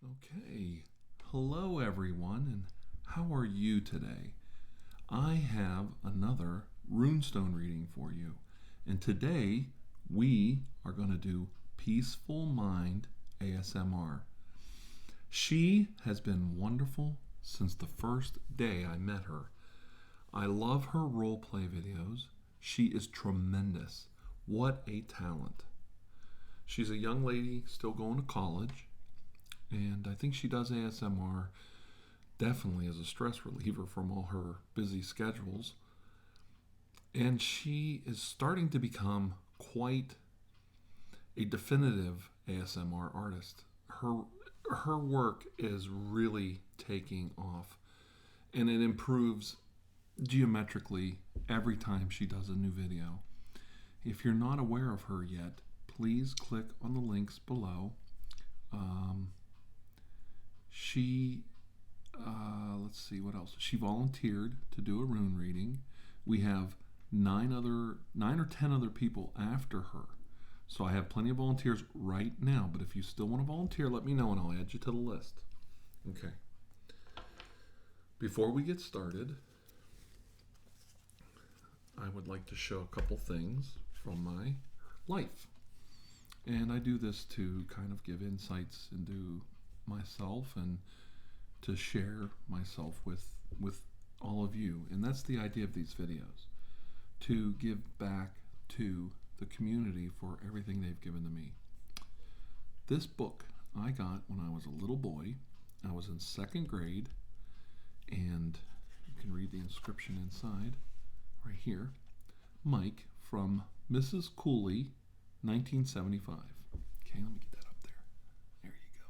Okay, hello everyone, and how are you today? I have another RuneStone reading for you, and today we are going to do Peaceful Mind ASMR. She has been wonderful since the first day I met her. I love her roleplay videos. She is tremendous. What a talent. She's a young lady still going to college, and I think she does ASMR definitely as a stress reliever from all her busy schedules. And she is starting to become quite a definitive ASMR artist. Her work is really taking off, and it improves geometrically every time she does a new video. If you're not aware of her yet, please click on the links below. Let's see what else. She volunteered to do a rune reading. We have 9 or 10 other people after her. So I have plenty of volunteers right now, but if you still want to volunteer, let me know and I'll add you to the list. Okay. Before we get started, I would like to show a couple things from my life. And I do this to kind of give insights into myself and to share myself with all of you. And that's the idea of these videos, to give back to the community for everything they've given to me. This book I got when I was a little boy. I was in 2nd grade, and you can read the inscription inside right here. Mike from Mrs. Cooley, 1975. Okay, let me get that up there. There you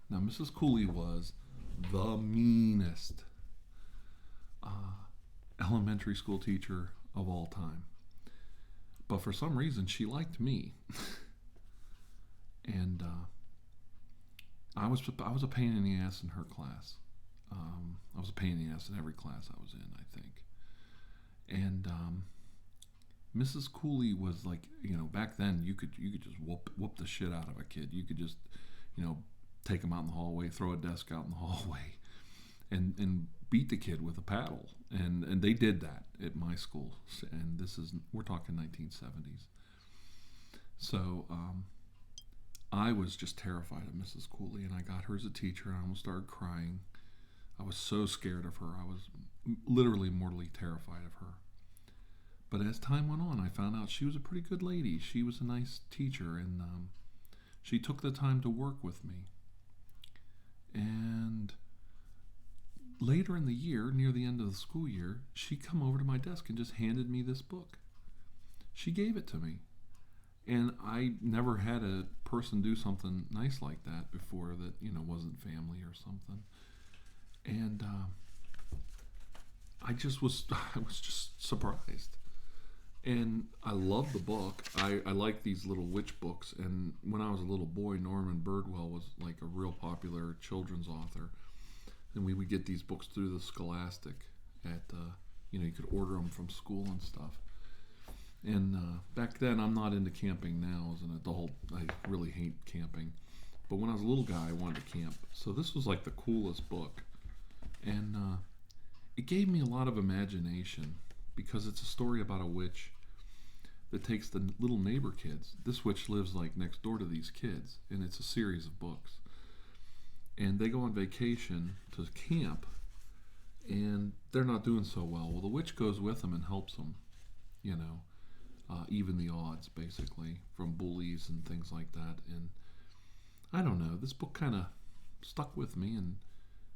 go. Now, Mrs. Cooley was the meanest elementary school teacher of all time. But for some reason, she liked me. And I was a pain in the ass in her class. I was a pain in the ass in every class I was in, I think. And Mrs. Cooley was like, back then you could just whoop the shit out of a kid. You could just, take him out in the hallway, throw a desk out in the hallway, and beat the kid with a paddle. And they did that at my school. And we're talking 1970s. So I was just terrified of Mrs. Cooley, and I got her as a teacher, and I almost started crying. I was so scared of her. I was literally mortally terrified of her. But as time went on, I found out she was a pretty good lady. She was a nice teacher, and she took the time to work with me. And later in the year, near the end of the school year, she come over to my desk and just handed me this book. She gave it to me. And I never had a person do something nice like that before that, wasn't family or something. And I was just surprised. And I love the book. I like these little witch books. And when I was a little boy, Norman Birdwell was like a real popular children's author. And we would get these books through the Scholastic at, you could order them from school and stuff. And back then, I'm not into camping now as an adult. I really hate camping. But when I was a little guy, I wanted to camp. So this was like the coolest book. And it gave me a lot of imagination, because it's a story about a witch that takes the little neighbor kids. This witch lives like next door to these kids, and it's a series of books. And they go on vacation to camp, and they're not doing so well. Well, the witch goes with them and helps them, even the odds, basically, from bullies and things like that. And I don't know, this book kind of stuck with me, and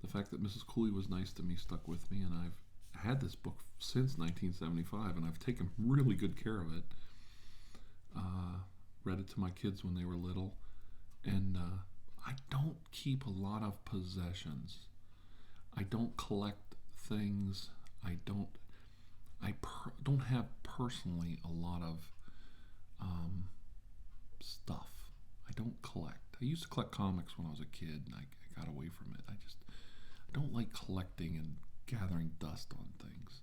the fact that Mrs. Cooley was nice to me stuck with me, and I've had this book since 1975, and I've taken really good care of it. Read it to my kids when they were little, and I don't keep a lot of possessions. I don't collect things. I don't have personally a lot of stuff. I don't collect. I used to collect comics when I was a kid, and I got away from it. I don't like collecting and gathering dust on things.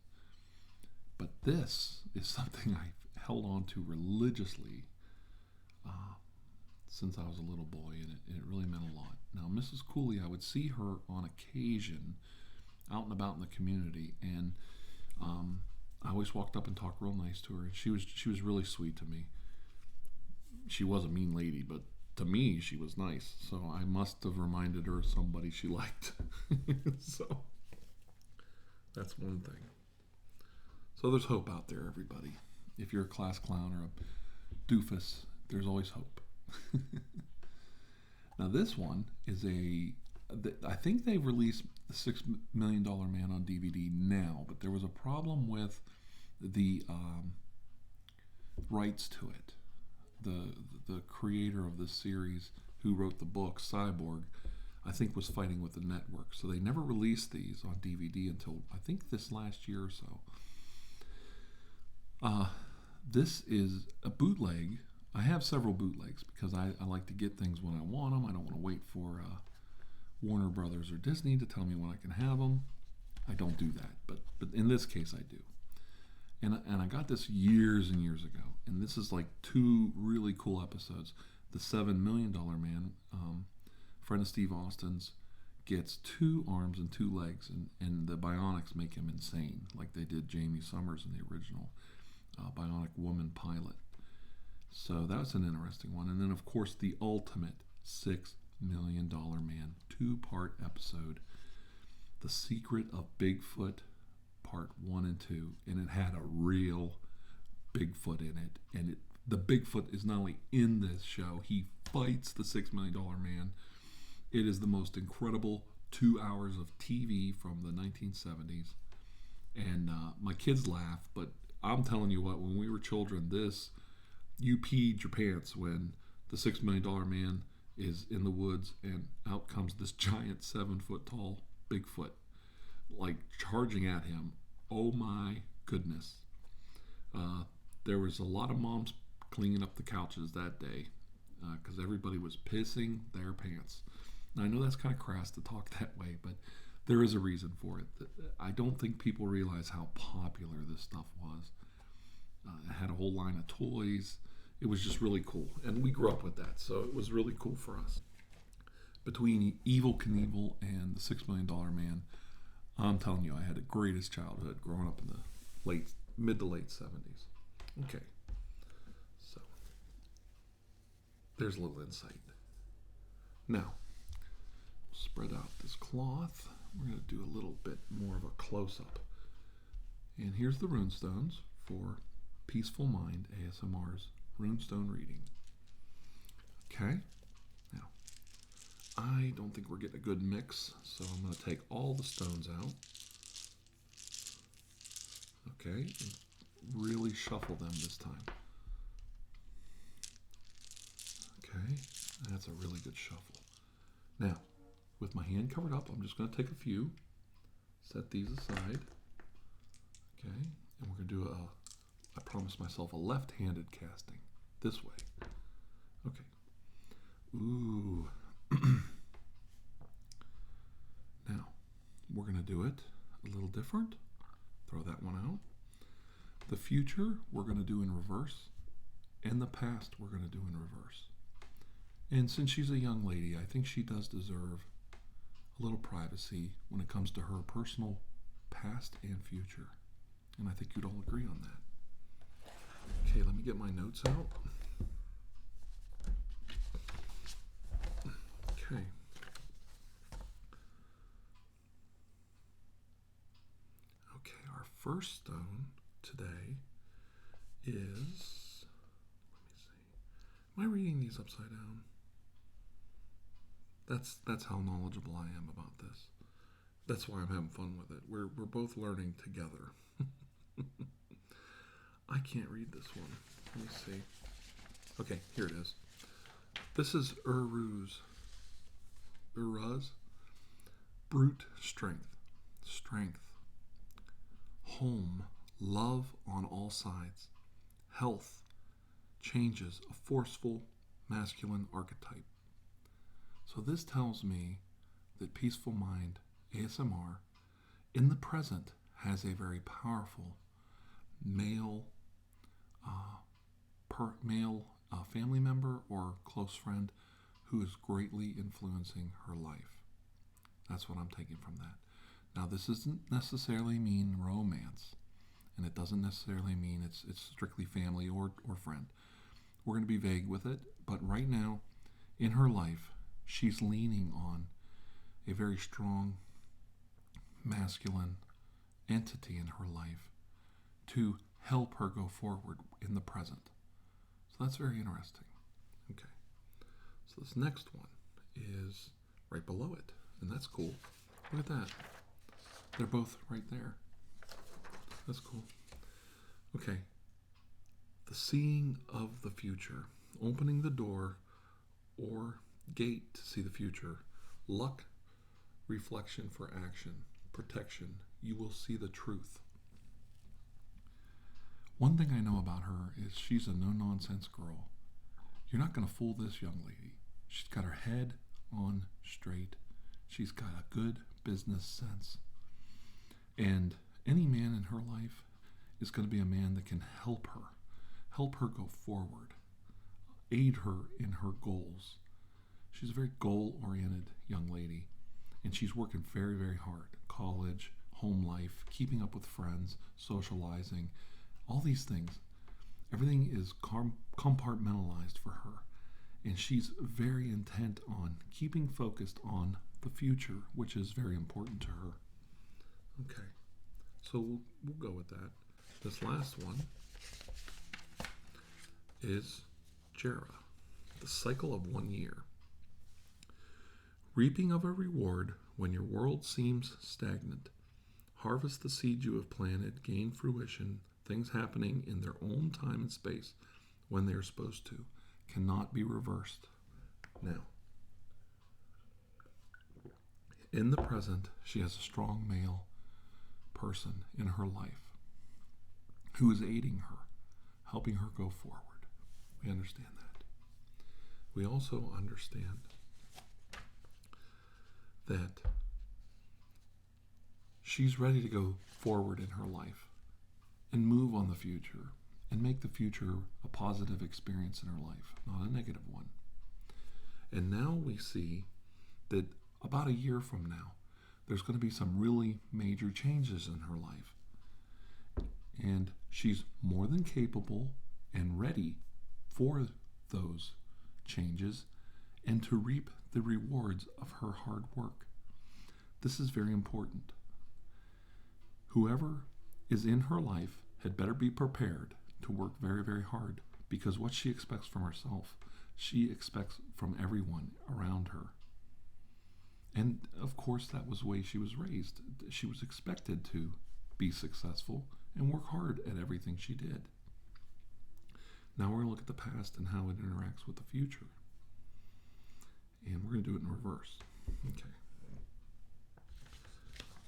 But this is something I've held on to religiously since I was a little boy, and it really meant a lot. Now, Mrs. Cooley, I would see her on occasion out and about in the community, and I always walked up and talked real nice to her, and she was really sweet to me. She was a mean lady, but to me, she was nice, so I must have reminded her of somebody she liked. So that's one thing. So there's hope out there, everybody. If you're a class clown or a doofus, there's always hope. Now this one is I think they've released the $6 Million Man on DVD now, but there was a problem with the rights to it. The creator of this series, who wrote the book, Cyborg, I think was fighting with the network. So they never released these on DVD until I think this last year or so. This is a bootleg. I have several bootlegs because I like to get things when I want them. I don't want to wait for Warner Brothers or Disney to tell me when I can have them. I don't do that, but in this case I do. And I got this years and years ago, and this is like 2 really cool episodes. The $7 Million Man, friend of Steve Austin's, gets 2 arms and 2 legs, and the bionics make him insane, like they did Jamie Summers in the original Bionic Woman pilot. So that's an interesting one. And then, of course, the ultimate $6 Million Man 2-part episode, The Secret of Bigfoot, part 1 and 2, and it had a real Bigfoot in it. And the Bigfoot is not only in this show, he fights the $6 Million Man. It is the most incredible 2 hours of TV from the 1970s. And my kids laugh, but I'm telling you what, when we were children, you peed your pants when the $6 Million Man is in the woods and out comes this giant 7-foot tall Bigfoot, like charging at him. Oh my goodness. There was a lot of moms cleaning up the couches that day because everybody was pissing their pants. Now, I know that's kind of crass to talk that way, but there is a reason for it. I don't think people realize how popular this stuff was. It had a whole line of toys. It was just really cool. And we grew up with that, so it was really cool for us. Between Evel Knievel and the $6 Million Man, I'm telling you, I had the greatest childhood growing up in the mid to late 70s. Okay, so there's a little insight. Now, spread out this cloth. We're going to do a little bit more of a close-up. And here's the Runestones for Peaceful Mind ASMR's Runestone reading. Okay, now I don't think we're getting a good mix, so I'm going to take all the stones out. Okay, and really shuffle them this time. Okay, that's a really good shuffle. Now, with my hand covered up, I'm just going to take a few, set these aside. Okay, and we're going to do I promised myself a left-handed casting this way. Okay. Ooh. Now, we're going to do it a little different. Throw that one out. The future we're going to do in reverse, and the past we're going to do in reverse. And since she's a young lady, I think she does deserve a little privacy when it comes to her personal past and future. And I think you'd all agree on that. Okay, let me get my notes out. Okay. Okay, our first stone today is, let me see. Am I reading these upside down? That's how knowledgeable I am about this. That's why I'm having fun with it. We're both learning together. I can't read this one. Let me see. Okay, here it is. This is Uruz. Brute strength. Strength. Home. Love on all sides. Health. Changes. A forceful masculine archetype. So this tells me that Peaceful Mind ASMR in the present has a very powerful male a family member or close friend who is greatly influencing her life. That's what I'm taking from that. Now, this doesn't necessarily mean romance, and it doesn't necessarily mean it's strictly family or friend. We're going to be vague with it, but right now, in her life, she's leaning on a very strong masculine entity in her life to help her go forward in the present. So that's very interesting. Okay. So this next one is right below it, and that's cool. Look at that. They're both right there. That's cool. Okay. The seeing of the future, opening the door or gate to see the future. Luck, reflection for action, protection. You will see the truth. One thing I know about her is she's a no-nonsense girl. You're not going to fool this young lady. She's got her head on straight. She's got a good business sense. And any man in her life is going to be a man that can help her go forward, aid her in her goals. She's a very goal-oriented young lady, and she's working very, very hard. College, home life, keeping up with friends, socializing, all these things. Everything is compartmentalized for her, and she's very intent on keeping focused on the future, which is very important to her. Okay, so we'll go with that. This last one is Jera, the cycle of 1 year. Reaping of a reward when your world seems stagnant. Harvest the seed you have planted, gain fruition, things happening in their own time and space when they're supposed to. Cannot be reversed. Now, in the present, she has a strong male person in her life who is aiding her, helping her go forward. We understand that. We also understand that she's ready to go forward in her life and move on the future and make the future a positive experience in her life, not a negative one. And now we see that about a year from now, there's going to be some really major changes in her life. And she's more than capable and ready for those changes and to reap the rewards of her hard work. This is very important. Whoever is in her life had better be prepared to work very, very hard, because what she expects from herself, she expects from everyone around her. And of course, that was the way she was raised. She was expected to be successful and work hard at everything she did. Now we're going to look at the past and how it interacts with the future. And we're going to do it in reverse. Okay.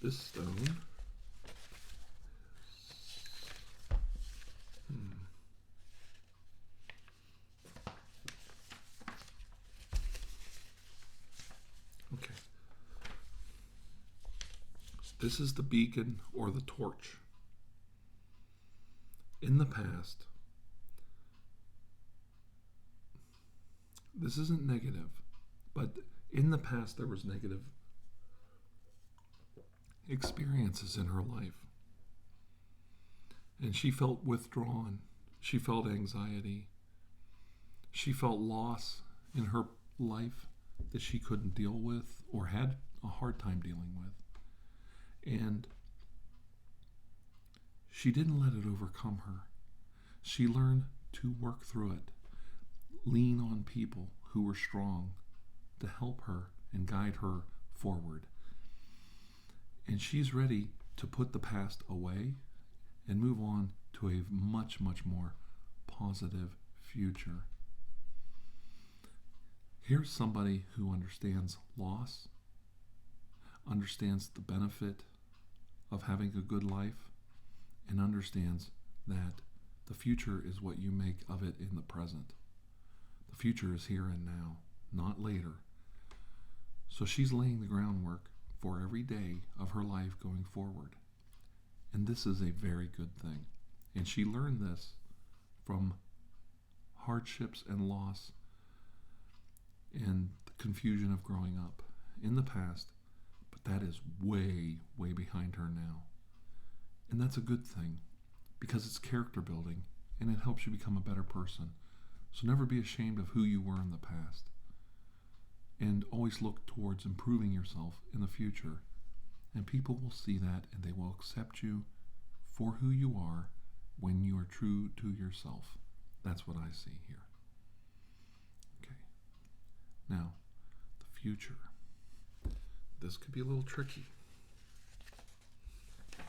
This stone Okay. This is the beacon or the torch. In the past, this isn't negative, but in the past there was negative experiences in her life. And she felt withdrawn. She felt anxiety. She felt loss in her life that she couldn't deal with or had a hard time dealing with. And she didn't let it overcome her. She learned to work through it, lean on people who were strong to help her and guide her forward. And she's ready to put the past away and move on to a much, much more positive future. Here's somebody who understands loss, understands the benefit of having a good life, and understands that the future is what you make of it in the present. The future is here and now, not later. So she's laying the groundwork for every day of her life going forward. And this is a very good thing. And she learned this from hardships and loss and the confusion of growing up in the past, but that is way, way behind her now. And that's a good thing because it's character building and it helps you become a better person. So never be ashamed of who you were in the past. And always look towards improving yourself in the future. And people will see that and they will accept you for who you are when you are true to yourself. That's what I see here. Okay. Now, the future. This could be a little tricky. Okay.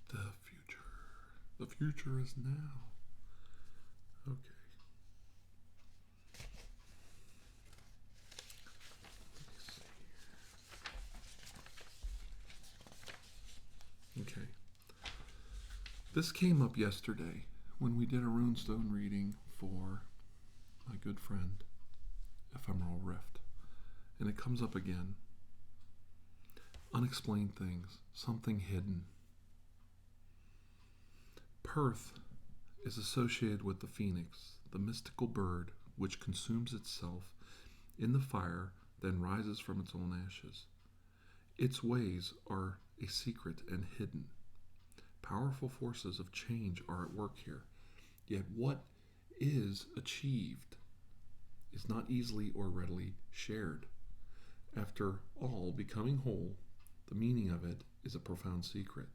The future. The future is now. Okay. Okay. This came up yesterday when we did a RuneStone reading for my good friend, Ephemeral Rift. And it comes up again. Unexplained things, something hidden. Perth is associated with the phoenix, the mystical bird which consumes itself in the fire, then rises from its own ashes. Its ways are a secret and hidden. Powerful forces of change are at work here, yet what is achieved is not easily or readily shared. After all, becoming whole, the meaning of it is a profound secret.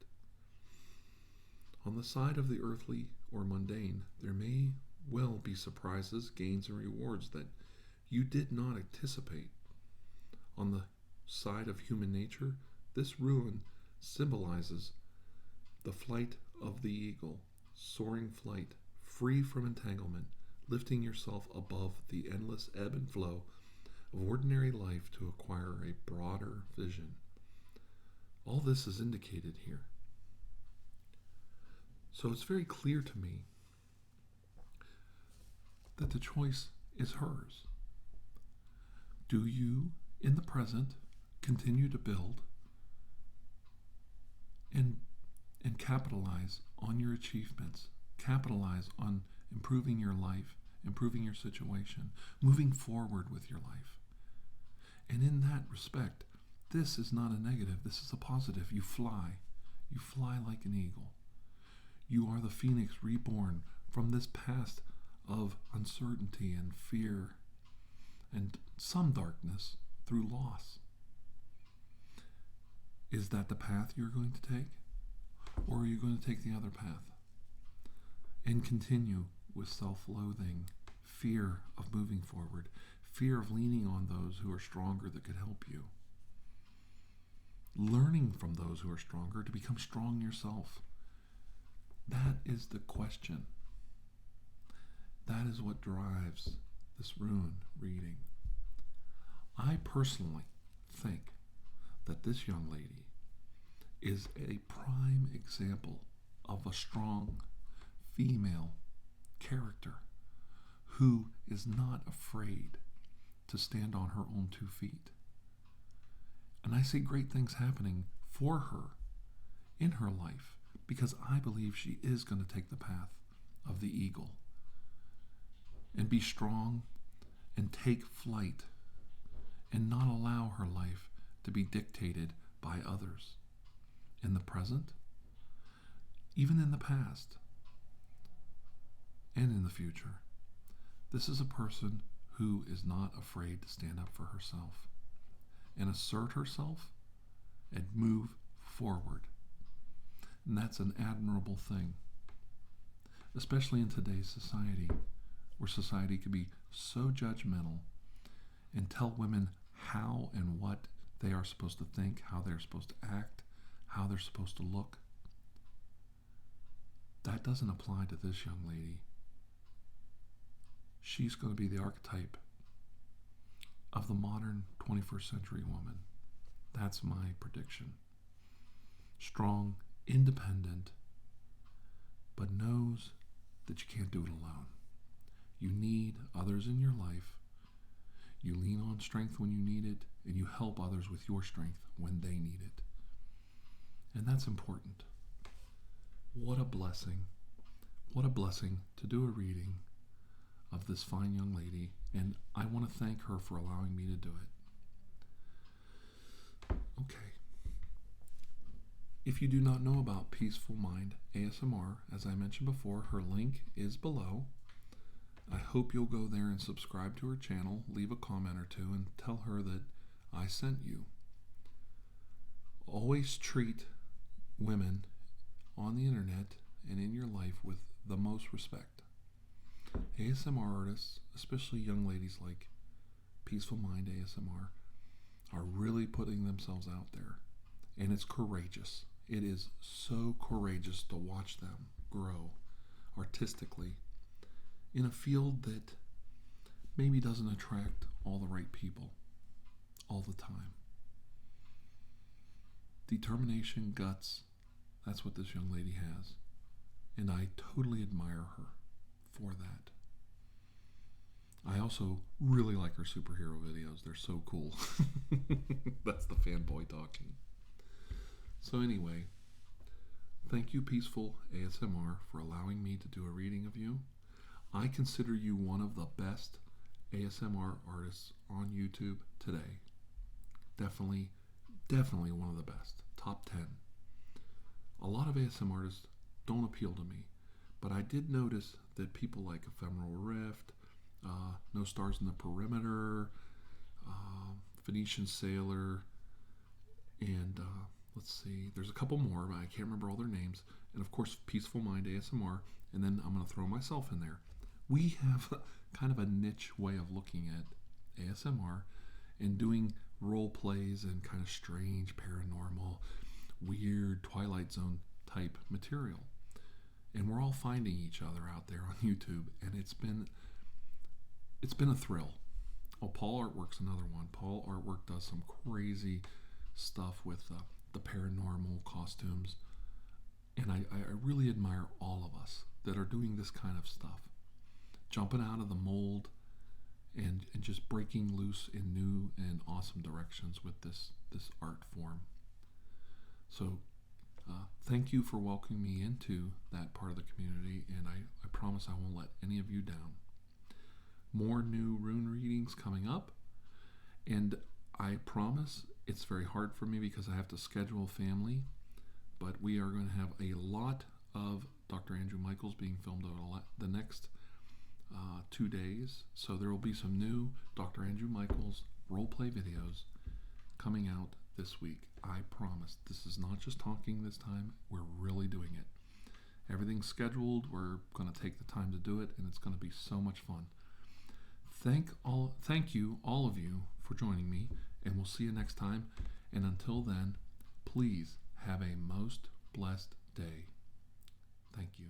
On the side of the earthly or mundane, there may well be surprises, gains, and rewards that you did not anticipate. On the side of human nature, this rune symbolizes the flight of the eagle, soaring flight, free from entanglement, lifting yourself above the endless ebb and flow of ordinary life to acquire a broader vision. All this is indicated here. So it's very clear to me that the choice is hers. Do you, in the present, continue to build and capitalize on your achievements, capitalize on improving your life, improving your situation, moving forward with your life? And in that respect, this is not a negative, this is a positive. You fly like an eagle. You are the phoenix reborn from this past of uncertainty and fear and some darkness through loss. Is that the path you're going to take? Or are you going to take the other path and continue with self-loathing, fear of moving forward, fear of leaning on those who are stronger that could help you, learning from those who are stronger to become strong yourself? That is the question. That is what drives this rune reading. I personally think that this young lady is a prime example of a strong female character who is not afraid to stand on her own 2 feet. And I see great things happening for her in her life because I believe she is going to take the path of the eagle and be strong and take flight and not allow her life to be dictated by others in the present, even in the past, and in the future. This is a person who is not afraid to stand up for herself and assert herself and move forward. And that's an admirable thing, especially in today's society, where society can be so judgmental and tell women how and what they are supposed to think, how they're supposed to act, how they're supposed to look. That doesn't apply to this young lady. She's going to be the archetype of the modern 21st century woman. That's my prediction. Strong, independent, but knows that you can't do it alone. You need others in your life. You lean on strength when you need it, and you help others with your strength when they need it. And that's important. What a blessing. what a blessing to do a reading of this fine young lady, and I want to thank her for allowing me to do it. Okay. If you do not know about Peaceful Mind ASMR, as I mentioned before, her link is below. I hope you'll go there and subscribe to her channel, leave a comment or two, and tell her that I sent you. Always treat women on the internet and in your life with the most respect. ASMR artists, especially young ladies like Peaceful Mind ASMR, are really putting themselves out there, and it's courageous. It is so courageous to watch them grow artistically in a field that maybe doesn't attract all the right people all the time. Determination, guts, that's what this young lady has, and I totally admire her for that. I also really like her superhero videos. They're so cool. That's the fanboy talking. So anyway, thank you, Peaceful ASMR, for allowing me to do a reading of you. I consider you one of the best ASMR artists on YouTube today. Definitely one of the best. Top 10. A lot of ASMR artists don't appeal to me, but I did notice that people like Ephemeral Rift, No Stars in the Perimeter, Phoenician Sailor, and let's see, there's a couple more, but I can't remember all their names, and of course Peaceful Mind ASMR, and then I'm going to throw myself in there. We have kind of a niche way of looking at ASMR and doing role plays and kind of strange, paranormal, weird Twilight Zone type material. And we're all finding each other out there on YouTube, and it's been a thrill. Oh, Paul Artwork's another one. Paul Artwork does some crazy stuff with the paranormal costumes, and I really admire all of us that are doing this kind of stuff, jumping out of the mold and just breaking loose in new and awesome directions with this art form. So thank you for welcoming me into that part of the community, and I promise I won't let any of you down. More new rune readings coming up, and I promise it's very hard for me because I have to schedule family, but we are going to have a lot of Dr. Andrew Michaels being filmed over the next 2 days, so there will be some new Dr. Andrew Michaels roleplay videos coming out this week. I promise. This is not just talking this time. We're really doing it. Everything's scheduled. We're going to take the time to do it, and it's going to be so much fun. Thank you, all of you, for joining me, and we'll see you next time. And until then, please have a most blessed day. Thank you.